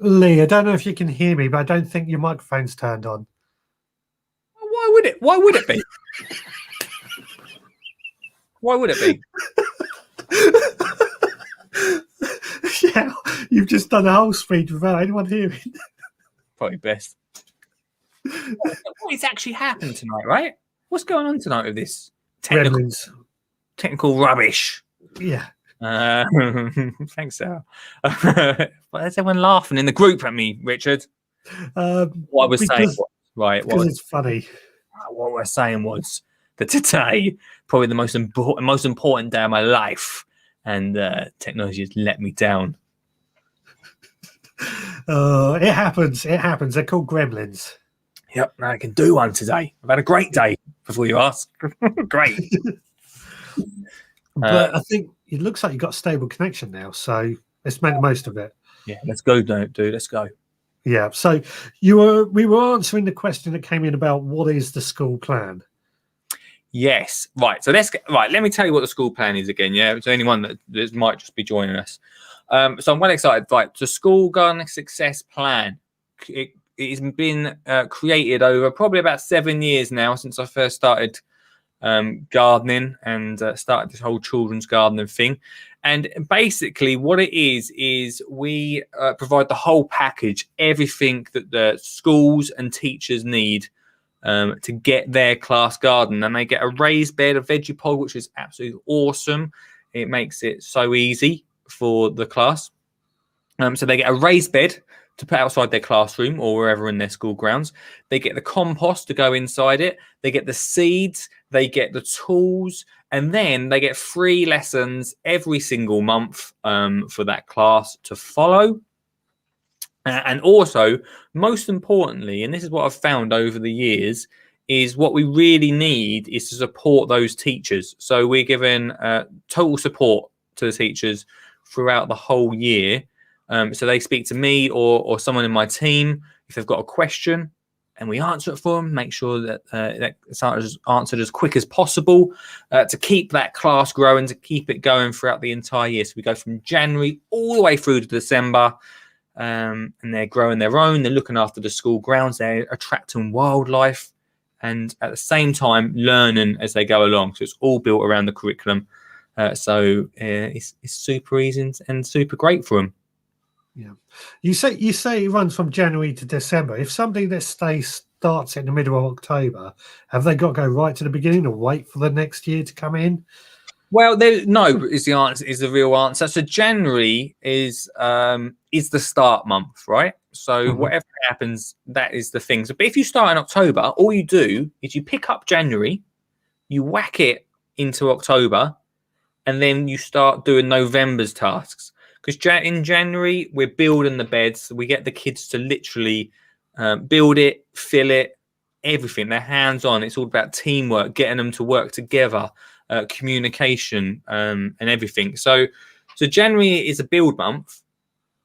Lee, I don't know if you can hear me, but I don't think your microphone's turned on. Why would it? Why would it be? Why would it be? Yeah, you've just done a whole speech without anyone hearing. Probably best. What is actually happened tonight, right? What's going on tonight with this technical rubbish? Yeah. Thanks, Sarah. Why's everyone laughing in the group at me, Richard? What I was saying was, right? Because it's funny. What we're saying was that today, probably the most important day of my life, and technology has let me down. It happens. It happens. They're called gremlins. Yep, I can do one today. I've had a great day, before you ask. Great. But I think it looks like you've got a stable connection now, so let's make the most of it. Yeah, let's go, dude. Let's go. Yeah, so we were answering the question that came in about what is the school plan. Yes, right. So let me tell you what the school plan is again. Yeah, to anyone that might just be joining us. So I'm well excited. Right, the School Gardening Success Plan. It has been created over probably about 7 years now since I first started gardening and started this whole children's gardening thing. And basically what it is we provide the whole package, everything that the schools and teachers need to get their class garden. And they get a raised bed, a veggie pod, which is absolutely awesome. It makes it so easy for the class. So they get a raised bed to put outside their classroom or wherever in their school grounds. They get the compost to go inside it. They get the seeds. They get the tools. And then they get 3 lessons every single month for that class to follow. And also, most importantly, and this is what I've found over the years, is what we really need is to support those teachers. So we're giving total support to the teachers throughout the whole year. So they speak to me or someone in my team if they've got a question, and we answer it for them. Make sure that it's answered as quick as possible to keep that class growing, to keep it going throughout the entire year. So we go from January all the way through to December, and they're growing their own. They're looking after the school grounds. They're attracting wildlife, and at the same time learning as they go along. So it's all built around the curriculum. So it's super easy and super great for them. Yeah, you say it runs from January to December. If somebody starts in the middle of October, have they got to go right to the beginning or wait for the next year to come in? Well, no is the answer. Is the real answer. So January is the start month, right? So whatever happens, that is the thing. So, but if you start in October, all you do is you pick up January, you whack it into October, and then you start doing November's tasks. Because in January, we're building the beds. We get the kids to literally build it, fill it, everything. They're hands-on. It's all about teamwork, getting them to work together, communication, and everything. So January is a build month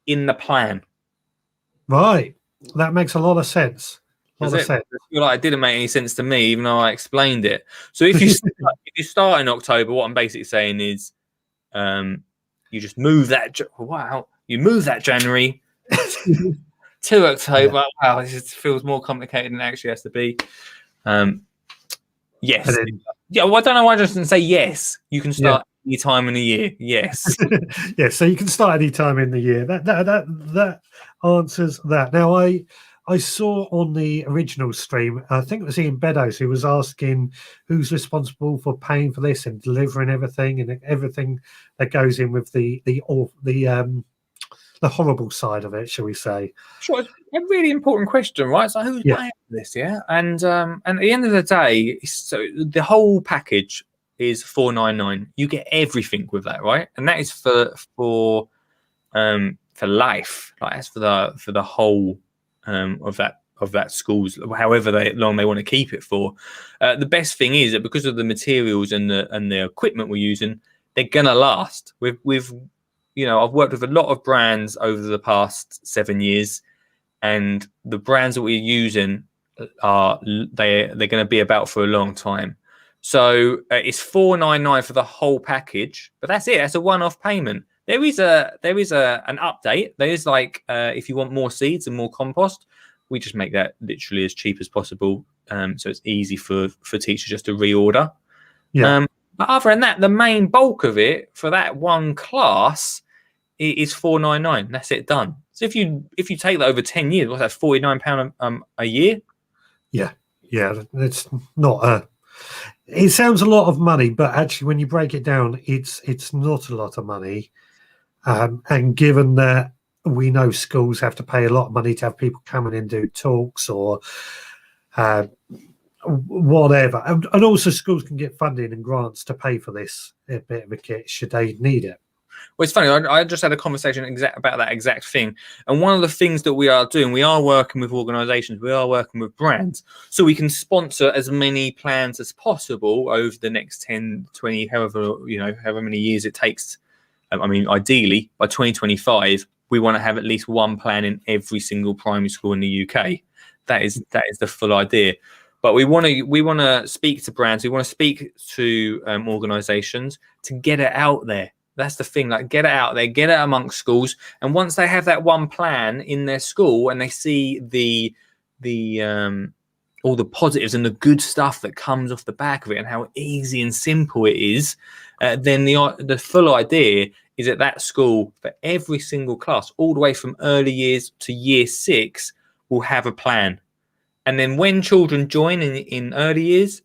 in the plan. Right. That makes a lot of sense. I feel like it didn't make any sense to me, even though I explained it. So if you start in October, what I'm basically saying is you just move that. You move that January to October. Yeah. Wow, this feels more complicated than it actually has to be. Yes. Yeah. Well, I don't know why I just didn't say yes. You can start any time in the year. Yes. Yeah. So you can start any time in the year. That answers that. Now I saw on the original stream, I think it was Ian Beddoes who was asking who's responsible for paying for this and delivering everything and everything that goes in with the horrible side of it, shall we say? Sure, it's a really important question, right? So who's paying for this? Yeah, and at the end of the day, so the whole package is $499. You get everything with that, right? And that is for life. Like that's for the whole. Of that school's, however long they want to keep it for. The best thing is that because of the materials and the equipment we're using, they're gonna last. I've worked with a lot of brands over the past 7 years, and the brands that we're using they're going to be about for a long time. So it's $499 for the whole package, but that's it. That's a one-off payment. There is an update. There is like if you want more seeds and more compost, we just make that literally as cheap as possible. So it's easy for teachers just to reorder. Yeah. But other than that, the main bulk of it for that one class is £4.99. That's it, done. So if you take that over 10 years, what's that, £49 a year? Yeah. It's not it sounds a lot of money, but actually when you break it down, it's not a lot of money. And given that we know schools have to pay a lot of money to have people come in and do talks or whatever, and also schools can get funding and grants to pay for this bit of a kit should they need it. Well, it's funny. I just had a conversation about that exact thing. And one of the things that we are doing, we are working with organisations, we are working with brands, so we can sponsor as many plans as possible over the next 10, 20, however many years it takes. I mean, ideally, by 2025, we want to have at least one plan in every single primary school in the UK. That is the full idea. But we want to speak to brands. We want to speak to organisations to get it out there. That's the thing. Like, get it out there, get it amongst schools. And once they have that one plan in their school and they see the all the positives and the good stuff that comes off the back of it and how easy and simple it is, then the full idea is that school, for every single class, all the way from early years to year 6, will have a plan. And then when children join in early years,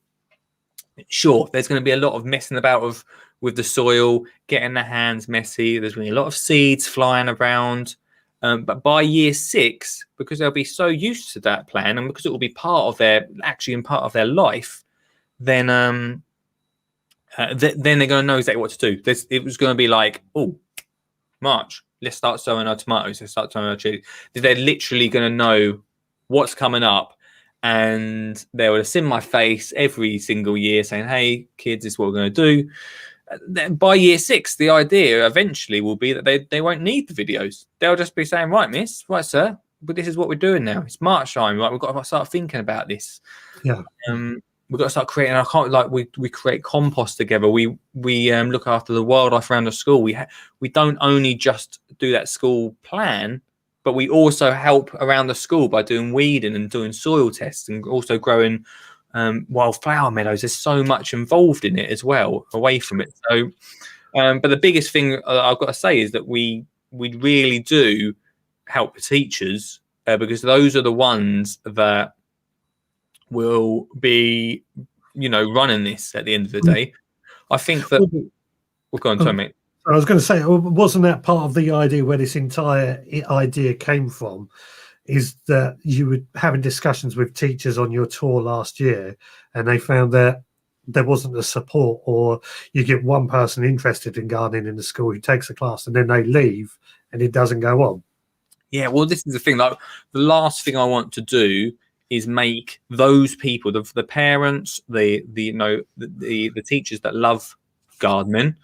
sure, there's going to be a lot of messing about with the soil, getting their hands messy. There's going to be a lot of seeds flying around. But by year 6, because they'll be so used to that plan and because it will be part of their life, then they're going to know exactly what to do. It was going to be like, oh, March, let's start sowing our tomatoes. Let's start sowing our chili. They're literally going to know what's coming up. And they would have seen my face every single year saying, hey, kids, this is what we're going to do. Then by year 6, the idea eventually will be that they won't need the videos. They'll just be saying, right, miss, right, sir, but this is what we're doing now. It's March time, right? We've got to start thinking about this. Yeah. We've got to start creating. We create compost together. We look after the wildlife around the school. We don't only just do that school plan, but we also help around the school by doing weeding and doing soil tests and also growing wildflower meadows. There's so much involved in it as well, away from it. So, but the biggest thing I've got to say is that we really do help the teachers because those are the ones that will be, running this at the end of the day. I think that we'll go on to mate. I was going to say, wasn't that part of the idea where this entire idea came from? Is that you were having discussions with teachers on your tour last year and they found that there wasn't the support, or you get one person interested in gardening in the school who takes a class and then they leave and it doesn't go on. Yeah, well, this is the thing. Like, the last thing I want to do is make those people, the parents, the teachers that love gardening,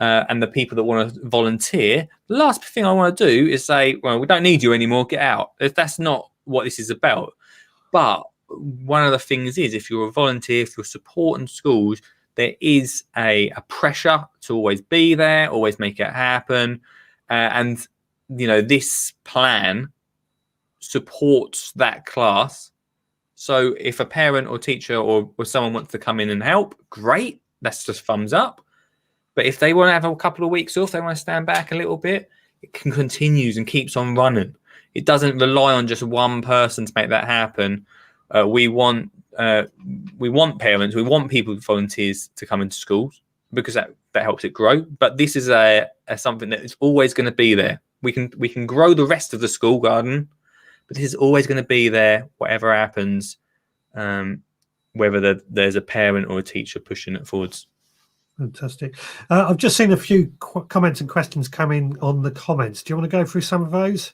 and the people that want to volunteer, the last thing I want to do is say, well, we don't need you anymore, get out. That's not what this is about. But one of the things is, if you're a volunteer, if you're supporting schools, there is a pressure to always be there, always make it happen. And, this plan supports that class. So if a parent or teacher or someone wants to come in and help, great, that's just thumbs up. But if they want to have a couple of weeks off, they want to stand back a little bit, it continues and keeps on running. It doesn't rely on just one person to make that happen. We want parents, we want people, volunteers, to come into schools because that helps it grow. But this is something that is always going to be there. We can grow the rest of the school garden, but this is always going to be there, whatever happens, whether there's a parent or a teacher pushing it forwards. Fantastic. I've just seen a few comments and questions come in on the comments. Do you want to go through some of those?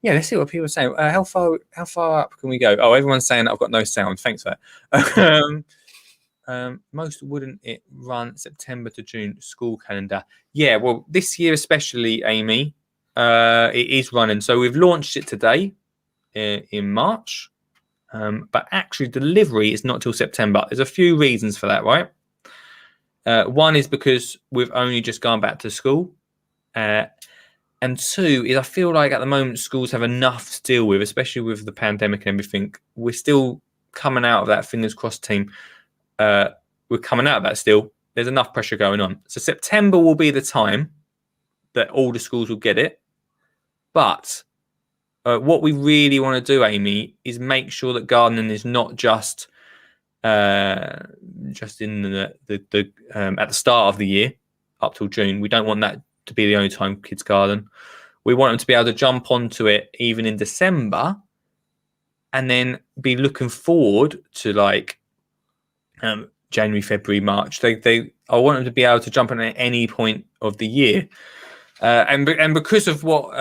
Yeah, let's see what people are saying. How far up can we go? Oh, everyone's saying I've got no sound. Thanks for that. Most wouldn't it run September to June school calendar? Yeah, well, this year especially, Amy, it is running. So we've launched it today in March, but actually delivery is not till September. There's a few reasons for that, right? One is because we've only just gone back to school. And two is I feel like at the moment schools have enough to deal with, especially with the pandemic and everything. We're still coming out of that, fingers crossed team. We're coming out of that still. There's enough pressure going on. So September will be the time that all the schools will get it. But what we really want to do, Amy, is make sure that gardening is not just in the at the start of the year up till June. We don't want that to be the only time kids garden. We want them to be able to jump onto it even in December, and then be looking forward to like January, February, March. I want them to be able to jump in at any point of the year, and because of what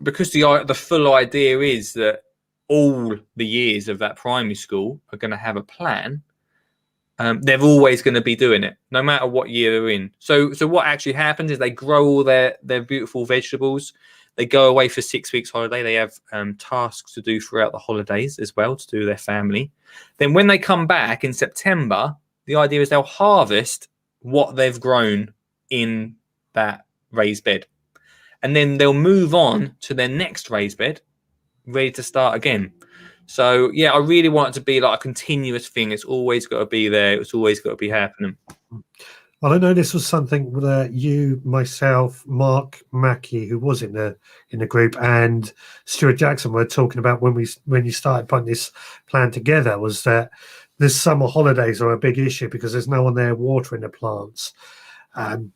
because the full idea is that all the years of that primary school are going to have a plan. They're always going to be doing it, no matter what year they're in. So what actually happens is they grow all their beautiful vegetables. They go away for 6 weeks holiday. They have tasks to do throughout the holidays as well to do with their family. Then when they come back in September, the idea is they'll harvest what they've grown in that raised bed. And then they'll move on to their next raised bed, ready to start again. So, yeah, I really want it to be like a continuous thing. It's always got to be there. It's always got to be happening. Well, I know this was something that you, myself, Mark Mackey, who was in the group, and Stuart Jackson were talking about when you started putting this plan together, was that the summer holidays are a big issue because there's no one there watering the plants. And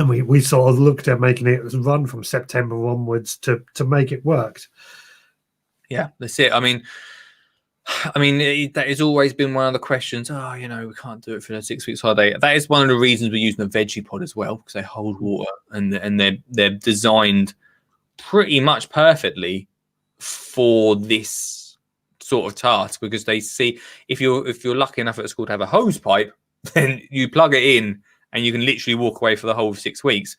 we sort of looked at making it run from September onwards to make it work. Yeah, that's it. I mean, that has always been one of the questions. Oh, we can't do it for the 6 weeks holiday. That is one of the reasons we're using a veggie pod as well, because they hold water and they're designed pretty much perfectly for this sort of task, because they see if you're lucky enough at a school to have a hose pipe, then you plug it in and you can literally walk away for the whole 6 weeks.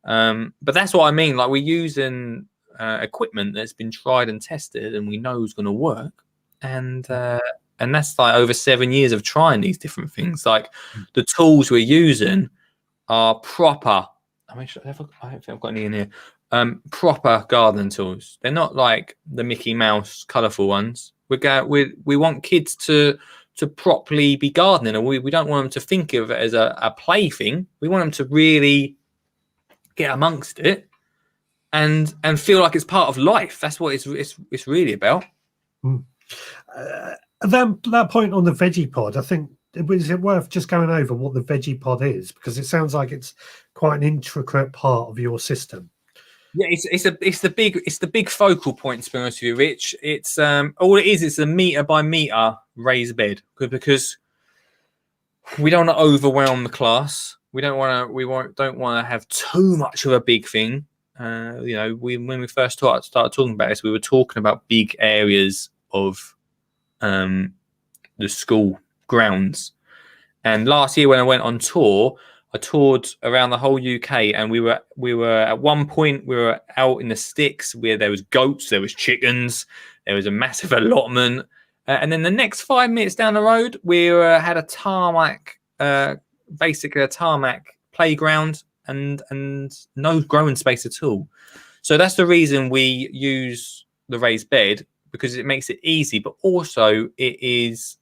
But that's what I mean. Like, we're using equipment that's been tried and tested and we know is going to work, and that's like over 7 years of trying these different things. Like, the tools we're using are proper. I don't think I've got any in here. Proper gardening tools. They're not like the Mickey Mouse colourful ones. We want kids to properly be gardening, and we don't want them to think of it as a plaything. We want them to really get amongst it and feel like it's part of life. That's what it's really about. Then that point on the veggie pod, I think, is it worth just going over what the veggie pod is, because it sounds like it's quite an intricate part of your system. Yeah, it's the big focal point, to be honest with you, Rich. It's all it is. It's a meter by meter raised bed, because we don't want to overwhelm the class. We don't want to have too much of a big thing. When we first started talking about this, we were talking about big areas of the school grounds. And last year when I went on tour, I toured around the whole UK, and we were at one point we were out in the sticks where there was goats, there was chickens, there was a massive allotment, and then the next 5 minutes down the road we had a tarmac, basically a tarmac playground, and no growing space at all. So that's the reason we use the raised bed, because it makes it easy, but also it is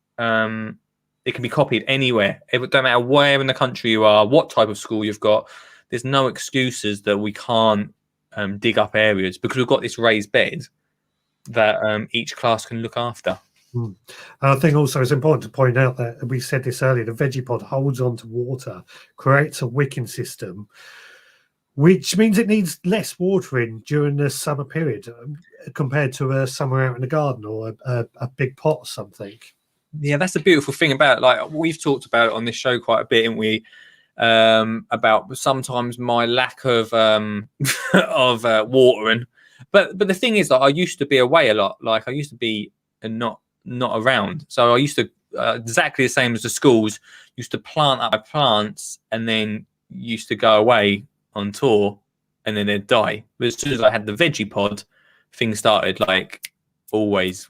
it can be copied anywhere. It don't matter where in the country you are, what type of school you've got. There's no excuses that we can't dig up areas, because we've got this raised bed that each class can look after. And I think also it's important to point out that we said this earlier, the veggie pod holds on to water, creates a wicking system, which means it needs less watering during the summer period compared to a summer out in the garden or a big pot or something. Yeah, that's the beautiful thing about it. Like, we've talked about it on this show quite a bit, haven't we? About sometimes my lack of of watering. But the thing is that I used to be away a lot. Like, I used to be not around. So I used to exactly the same as the schools, used to plant up my plants and then used to go away on tour and then they'd die. But as soon as I had the veggie pod, things started like always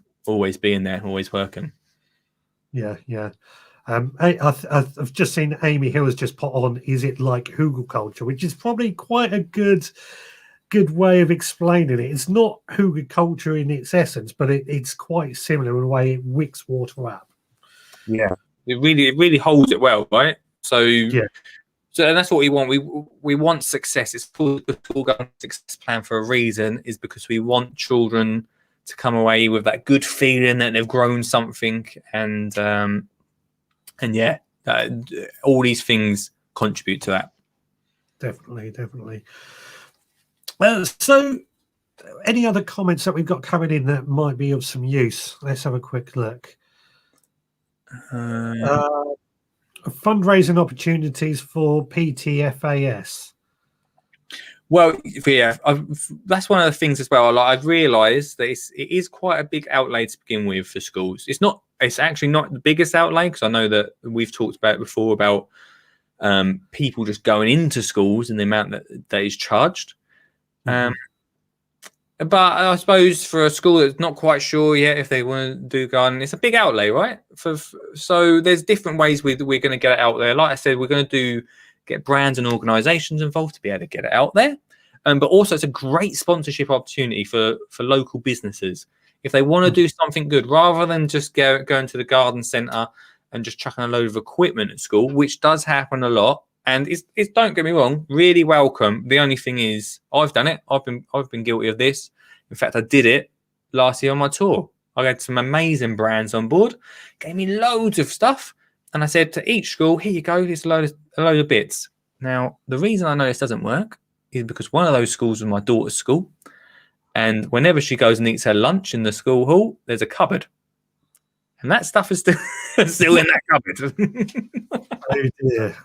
being there, always working. Yeah. I've just seen Amy Hill has just put on, is it like Hygge culture, which is probably quite a good way of explaining it. It's not Hygge culture in its essence, but it's quite similar in the way it wicks water up. Yeah, it really holds it well, right? So Yeah. So and that's what we want. We want success. It's called the school government success plan for a reason. Is because we want children to come away with that good feeling that they've grown something, and yeah, all these things contribute to that. Definitely. So, any other comments that we've got coming in that might be of some use? Let's have a quick look. Fundraising opportunities for PTFAS. Well, yeah, that's one of the things as well. Like, I've realised that it is quite a big outlay to begin with for schools. It's actually not the biggest outlay, because I know that we've talked about it before about people just going into schools and the amount that is charged. But I suppose for a school that's not quite sure yet if they want to do gardening, it's a big outlay, right? So there's different ways we're going to get it out there. Like I said, we're going to get brands and organisations involved to be able to get it out there. But also it's a great sponsorship opportunity for local businesses. If they want to do something good, rather than just going to the garden centre and just chucking a load of equipment at school, which does happen a lot. And it's don't get me wrong, really welcome. The only thing is, I've done it. I've been guilty of this. In fact, I did it last year on my tour. I had some amazing brands on board, gave me loads of stuff, and I said to each school, "Here you go. Here's a load of bits." Now, the reason I know this doesn't work is because one of those schools was my daughter's school, and whenever she goes and eats her lunch in the school hall, there's a cupboard, and that stuff is still in that cupboard.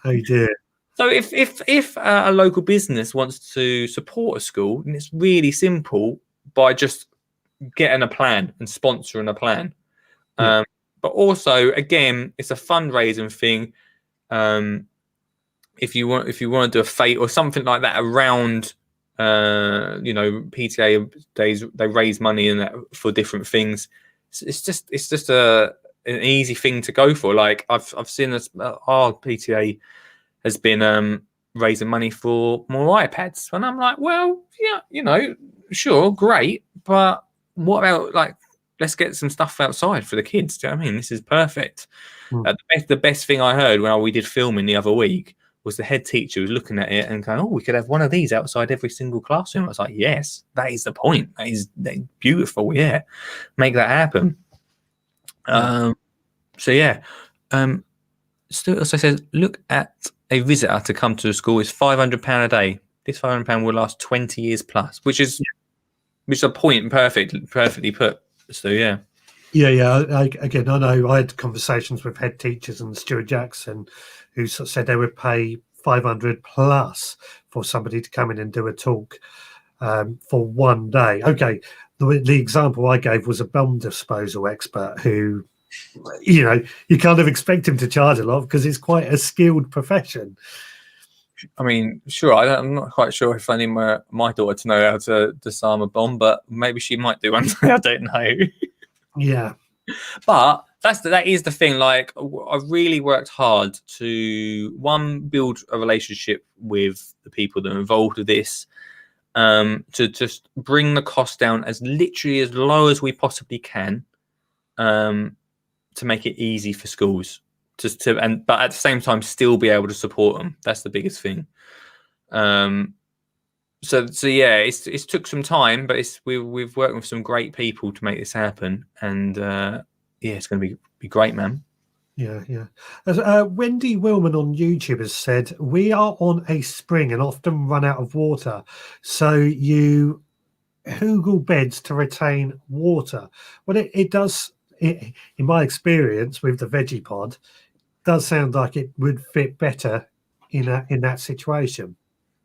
Oh dear. So if a local business wants to support a school, then it's really simple by just getting a plan and sponsoring a plan. But also, again, it's a fundraising thing. If you want to do a fete or something like that around, PTA days, they raise money and that for different things. It's just an easy thing to go for. Like I've seen this, our PTA has been raising money for more iPads, and I'm like, well, yeah, sure, great, but what about, like, let's get some stuff outside for the kids? Do you know what I mean? This is perfect. The best thing I heard when we did filming the other week was the head teacher was looking at it and going, "Oh, we could have one of these outside every single classroom." I was like, "Yes, that is the point. That is beautiful. Yeah, make that happen." So yeah. Stuart also says, look at a visitor to come to a school is £500 a day. This £500 will last 20 years plus, which is a point perfectly put. So yeah. Again, I know I had conversations with head teachers and Stuart Jackson, who said they would pay 500 plus for somebody to come in and do a talk for one day. Okay, the example I gave was a bomb disposal expert who, you kind of expect him to charge a lot because it's quite a skilled profession. I mean, sure, I'm not quite sure if I need my daughter to know how to disarm a bomb, but maybe she might do one day. I don't know. Yeah. But that is the thing. Like, I've really worked hard to, one, build a relationship with the people that are involved with this, to just bring the cost down as low as we possibly can, to make it easy for schools but at the same time still be able to support them. That's the biggest thing. So yeah, it's took some time, but we've worked with some great people to make this happen, and it's going to be great, man. Yeah. Wendy Willman on YouTube has said, we are on a spring and often run out of water, so you Hygge beds to retain water. Well, it does. In my experience with the veggie pod, does sound like it would fit better in that situation.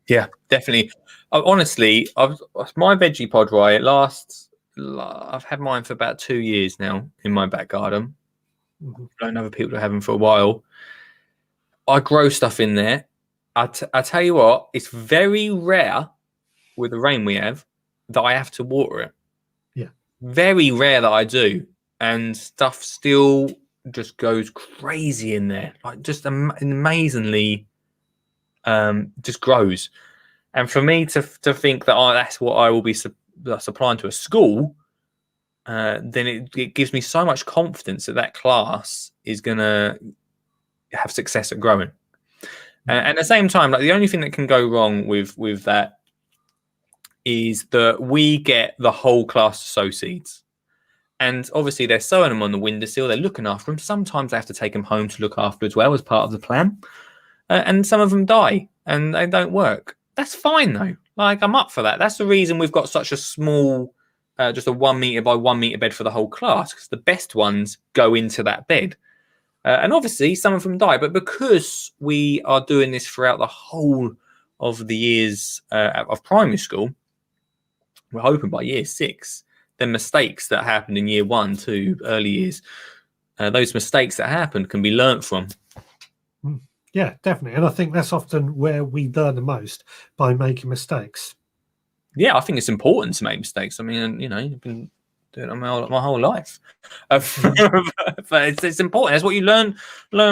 Yeah, definitely. Honestly, my veggie pod, right, I've had mine for about 2 years now in my back garden. I know other people that have them for a while. I grow stuff in there. I tell you what, it's very rare with the rain we have that I have to water it. Yeah. Very rare that I do. And stuff still just goes crazy in there, like just amazingly, just grows. And for me to think that that's what I will be supplying to a school, then it gives me so much confidence that that class is going to have success at growing. And at the same time, like the only thing that can go wrong with that is that we get the whole class to sow seeds. And obviously they're sowing them on the windowsill, they're looking after them. Sometimes they have to take them home to look after as well as part of the plan. And some of them die and they don't work. That's fine though. Like, I'm up for that. That's the reason we've got such a small, just a 1 meter by 1 meter bed for the whole class, because the best ones go into that bed. And obviously some of them die, but because we are doing this throughout the whole of the years of primary school, we're hoping by year 6, the mistakes that happened in year 1, 2, early years, those mistakes that happened can be learnt from. Yeah, definitely. And I think that's often where we learn the most, by making mistakes. Yeah, I think it's important to make mistakes. I mean, you know, you've been doing it my whole life. But it's important. That's what you learn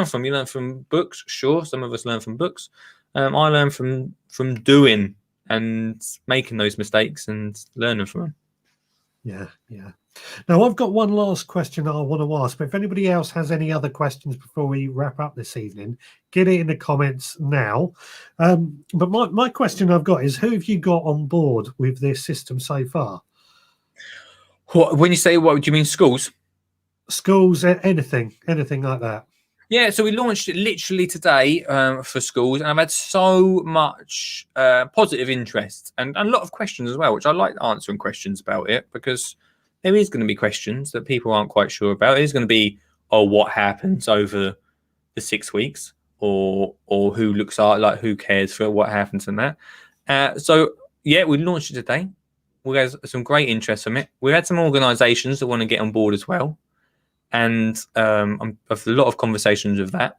from. You learn from books, sure. Some of us learn from books. I learn from doing and making those mistakes and learning from them. Yeah. Now, I've got one last question I want to ask, but if anybody else has any other questions before we wrap up this evening, get it in the comments now. But my question I've got is, who have you got on board with this system so far? When you say what, do you mean schools? Schools, anything like that. Yeah, so we launched it literally today for schools, and I've had so much positive interest and a lot of questions as well, which I like answering questions about it, because there is going to be questions that people aren't quite sure about. There's going to be, what happens over the 6 weeks, or who looks like who cares for what happens in that. So yeah, we launched it today. We had some great interest from it. We had some organisations that want to get on board as well. And I've a lot of conversations with that.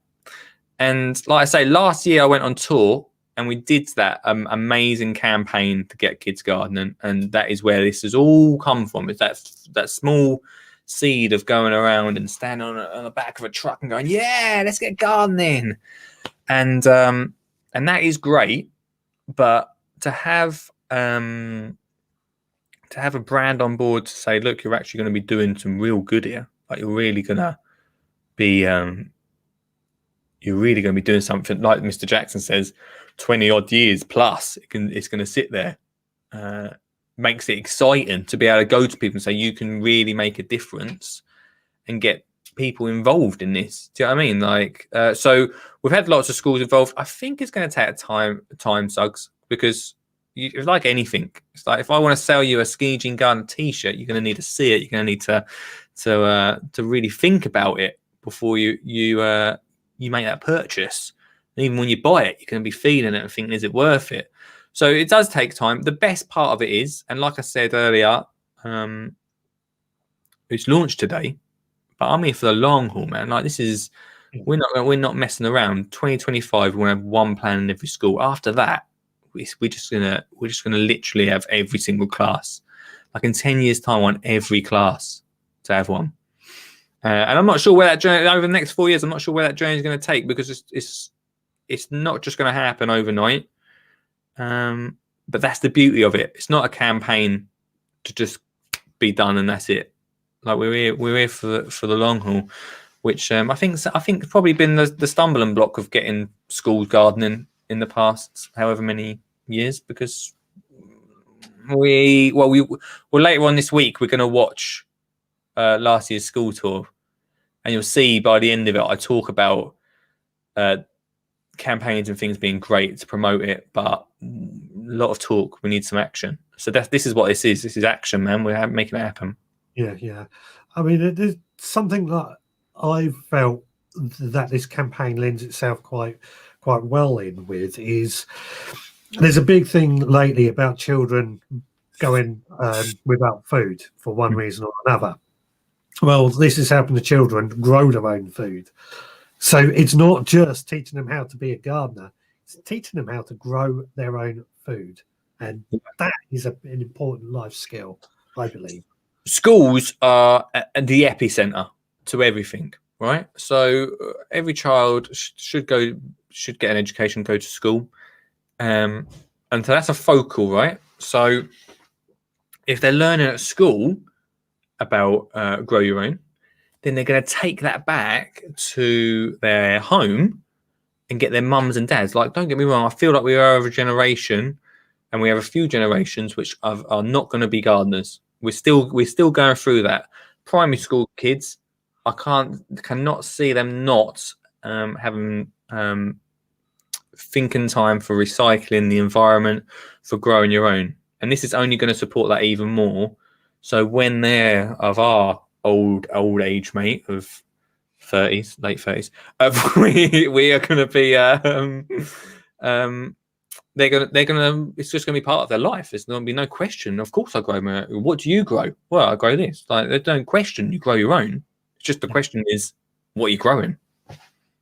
And like I say, last year I went on tour and we did that amazing campaign to get kids gardening, and that is where this has all come from. It's that small seed of going around and standing on the back of a truck and going, yeah, let's get gardening, and that is great. But to have a brand on board to say, look, you're actually going to be doing some real good here. Like, you're really gonna be doing something, like Mr. Jackson says, 20 odd years plus. It's going to sit there. Makes it exciting to be able to go to people and say you can really make a difference and get people involved in this. Do you know what I mean? Like, so we've had lots of schools involved. I think it's going to take time, Suggs, because it's like anything. It's like, if I want to sell you a Ski Jean Garden t-shirt, you're going to need to see it. You're going to need to really think about it before you make that purchase. And even when you buy it, you're going to be feeling it and thinking, is it worth it? So it does take time. The best part of it is, and like I said earlier, it's launched today, but I'm here for the long haul, man. Like, this is, we're not messing around. 2025, we're going to have one plan in every school. After that, we're just gonna literally have every single class. Like, in 10 years' time, I want every class to have one. And I'm not sure where that journey, over the next 4 years, I'm not sure where that journey is going to take, because it's not just going to happen overnight. But that's the beauty of it. It's not a campaign to just be done and that's it. Like, we're here for the long haul, which I think probably been the stumbling block of getting schools gardening in the past however many years, because well later on this week we're going to watch last year's school tour, and you'll see by the end of it I talk about campaigns and things being great to promote it, but a lot of talk. We need some action. So this is what this is. This is action, man. We're making it happen. Yeah. I mean, there's something that I felt that this campaign lends itself quite well in with is, there's a big thing lately about children going without food for one reason or another. Well, this is helping the children grow their own food. So it's not just teaching them how to be a gardener, it's teaching them how to grow their own food. And that is an important life skill, I believe. Schools are the epicenter to everything. right? So every child should get an education, go to school, and so that's a focal, right? So if they're learning at school about grow your own, then they're going to take that back to their home and get their mums and dads. Like, don't get me wrong, I feel like we are of a generation, and we have a few generations which are not going to be gardeners. We're still going through that. Primary school kids, I cannot see them not having thinking time for recycling the environment, for growing your own. And this is only going to support that even more. So when they're of our old age, mate, of 30s, late 30s, we are going to be they're gonna it's just gonna be part of their life. There's gonna be no question. Of course I grow my own. What do you grow? Well, I grow this. Like, they don't question you grow your own. It's just the question is what are you growing?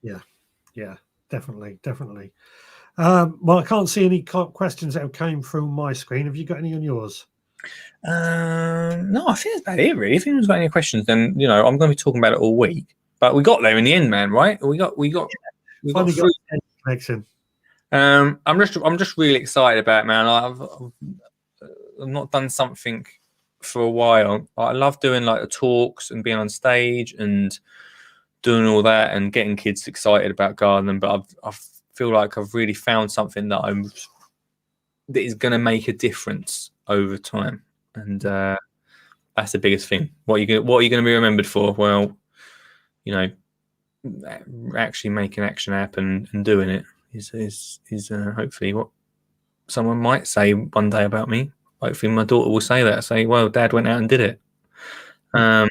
Yeah, definitely. Well, I can't see any questions that have came through my screen. Have you got any on yours? No, I think that's about it, really. If anyone's got any questions, then I'm going to be talking about it all week. But we got there in the end, man. Right? We got through. Connection. I'm just really excited about it, man. I've not done something for a while. I love doing like the talks and being on stage and doing all that and getting kids excited about gardening. But I feel like I've really found something that is going to make a difference over time, and that's the biggest thing. What are you going to be remembered for? Well, actually making action happen and doing it is hopefully what someone might say one day about me. Hopefully my daughter will say that, say, well, Dad went out and did it. But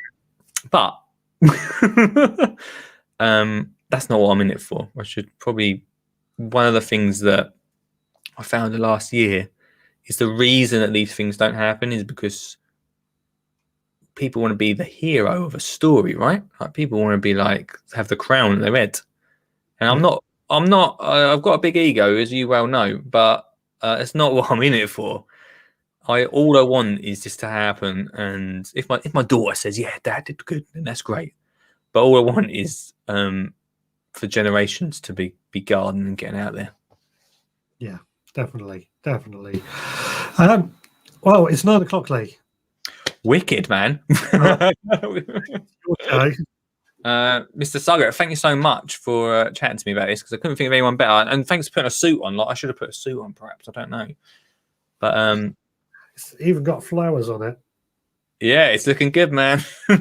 that's not what I'm in it for. I should probably, one of the things that I found the last year is the reason that these things don't happen is because people want to be the hero of a story, right? Like, people want to be like, have the crown on their head. And I'm not, I've got a big ego, as you well know, but it's not what I'm in it for. All I want is this to happen. And if my daughter says, yeah, Dad did good, then that's great. But all I want is for generations to be gardening and getting out there. Yeah, definitely. Well, it's 9 o'clock, Lee. Wicked, man. Okay. Mr. Sugger, thank you so much for chatting to me about this, because I couldn't think of anyone better. And thanks for putting a suit on. Like, I should have put a suit on, perhaps. I don't know. But it's even got flowers on it. Yeah, it's looking good, man. I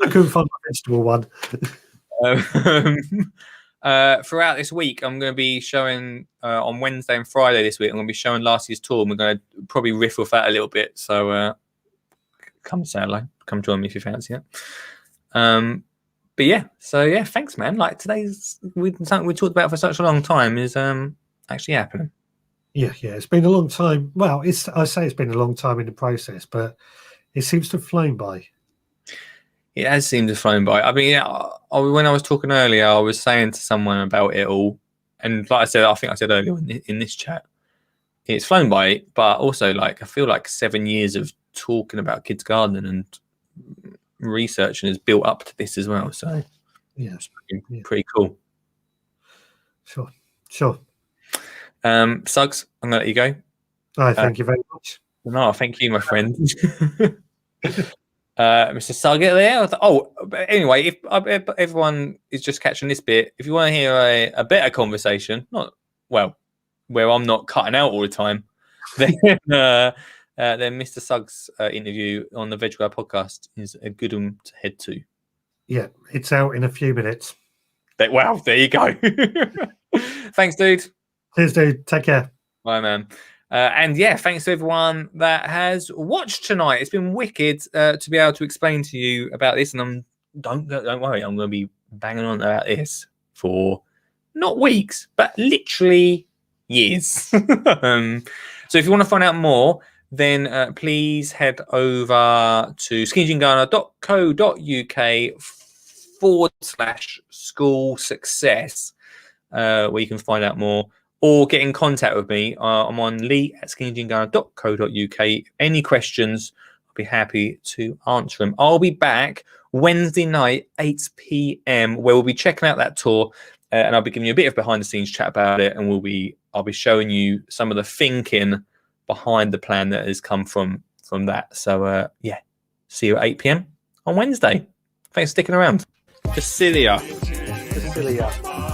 couldn't find my vegetable one. Throughout this week, I'm going to be showing on Wednesday and Friday this week. I'm going to be showing last year's tour. And we're going to probably riff off that a little bit. So come say hello. Come join me if you fancy it. But yeah, so yeah, thanks, man. Like, today's something we talked about for such a long time is actually happening. Yeah, it's been a long time. Well, I say it's been a long time in the process, but it seems to have flown by. It has seemed to have flown by. I mean, when I was talking earlier, I was saying to someone about it all, and like I said, I think I said earlier in this chat, it's flown by. But also, like, I feel like 7 years of talking about kids gardening and research and has built up to this as well. So yeah, it's pretty cool. Sure. Suggs, I'm gonna let you go. Thank you very much. No, thank you, my friend. Mr. Sugget there. But anyway, if everyone is just catching this bit, if you want to hear a better conversation, where I'm not cutting out all the time, then Mr. Suggs' interview on the Veg Grower podcast is a good one to head to. Yeah, it's out in a few minutes. Wow, there you go. Thanks, dude. Cheers, dude. Take care. Bye, man. And yeah, thanks to everyone that has watched tonight. It's been wicked to be able to explain to you about this. And don't worry, I'm going to be banging on about this for not weeks, but literally years. So if you want to find out more, then please head over to skinnyandgardener.co.uk/school success, where you can find out more. Or get in contact with me. I'm on lee@skinnyandgardener.co.uk. Any questions, I'll be happy to answer them. I'll be back Wednesday night, 8 p.m, where we'll be checking out that tour, and I'll be giving you a bit of behind-the-scenes chat about it, and I'll be showing you some of the thinking behind the plan that has come from that. So yeah, see you at 8 p.m. on Wednesday. Thanks for sticking around. Facilia.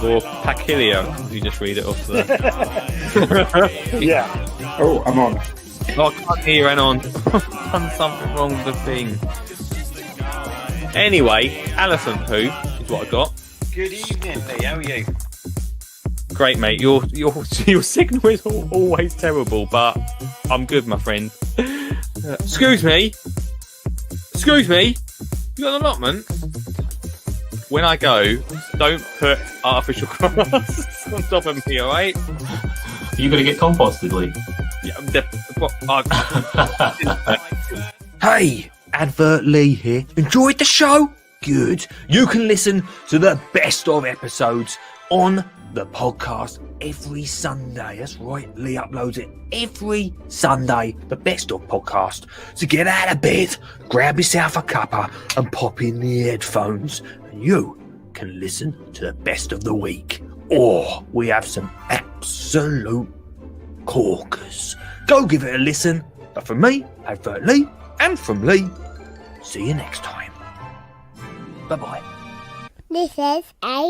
Or Pacilia, if you just read it off there. Yeah. Oh, I'm on. Oh, I can't hear you, Anon. I've done something wrong with the thing. Anyway, elephant poo is what I got. Good evening, Lee. How are you? Great, mate. Your signal is always terrible, but I'm good, my friend. Excuse me. You got an allotment? When I go, don't put artificial grass on top of me, all right? Are you going to get composted, Lee? Yeah, Hey, Advert Lee here. Enjoyed the show? Good. You can listen to the best of episodes on the podcast every Sunday. That's right, Lee uploads it every Sunday, the best of podcast. So get out of bed, grab yourself a cuppa and pop in the headphones, and you can listen to the best of the week. Or we have some absolute corkers. Go give it a listen. But from me, Advert Lee, and from Lee, see you next time. Bye-bye. This is A